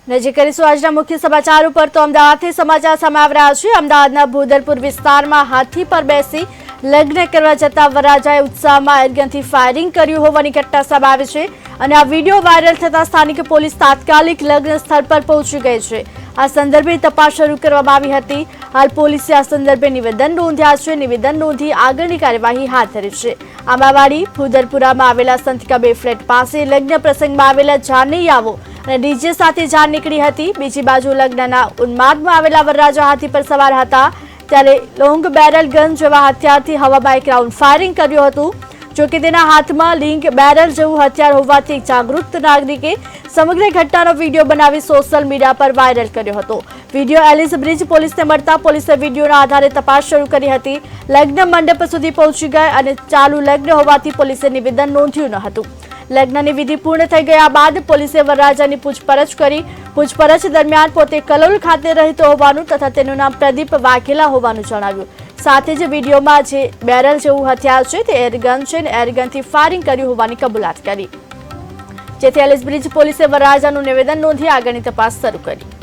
નજીક કરીશું આજના મુખ્ય સમાચાર ઉપર તો અમદાવાદથી સમાચાર સામે આવી રહ્યા છે। અમદાવાદના ભૂદરપુર વિસ્તારમાં હાથી પર બેસી લગ્ન કરવા જતા વરરાજાએ ઉત્સાહમાં એરગનથી ફાયરિંગ કર્યું હોવાની ઘટના સામે આવી છે અને આ વિડીયો વાયરલ થતા સ્થાનિક પોલીસ તાત્કાલિક લગ્ન સ્થળ પર પહોંચી ગઈ છે। આ સંદર્ભે તપાસ શરૂ કરવામાં આવી હતી। હાલ પોલીસે આ સંદર્ભે નિવેદન નોંધ્યા છે। નિવેદન નોંધી આગળની કાર્યવાહી હાથ ધરી છે। આંબાવાડી ભૂદરપુરામાં આવેલા સંતકાબે ફ્લેટ પાસે લગ્ન પ્રસંગમાં આવેલા જાનૈયાઓ અને ડીજે સાથે જાન નીકળી હતી। બીજી બાજુ લગ્નના ઉન્માદમાં આવેલા વરરાજા હાથી પર સવાર હતા ત્યારે લોંગ બેરલ ગન જેવા હથિયારથી હવામાં એક રાઉન્ડ ફાયરિંગ કર્યું હતું। જોકે તેના હાથમાં લિંક બેરલ જેવું હથિયાર હોવાથી જાગૃત નાગરિકે સમગ્ર ઘટનાનો વિડીયો બનાવી સોશિયલ મીડિયા પર વાયરલ કર્યો હતો। વિડીયો એલિસ બ્રિજ પોલીસને મળતા પોલીસે વિડીયોના આધારે તપાસ શરૂ કરી હતી। લગ્ન મંડપ સુધી પહોંચી ગયા અને ચાલુ લગ્ન હોવાથી પોલીસે નિવેદન નોંધ્યું ન હતું। લગ્નની વિધિ પૂર્ણ થઈ ગયા બાદ પોલીસે વરરાજાની પૂછપરછ કરી। પૂછપરછ દરમિયાન પોતે કલોલ ખાતે રહેતો હોવાનું તથા તેનું નામ પ્રદીપ વાઘેલા હોવાનું જણાવ્યું। સાથે જ વિડીયોમાં જે બેરલ જેવું હથિયાર છે તે એરગન છે અને એરગનથી ફાયરિંગ કર્યું હોવાની કબૂલાત કરી, જેથી એલિસ બ્રિજ પોલીસે વરરાજાનું નિવેદન નોંધી આગળની તપાસ શરૂ કરી।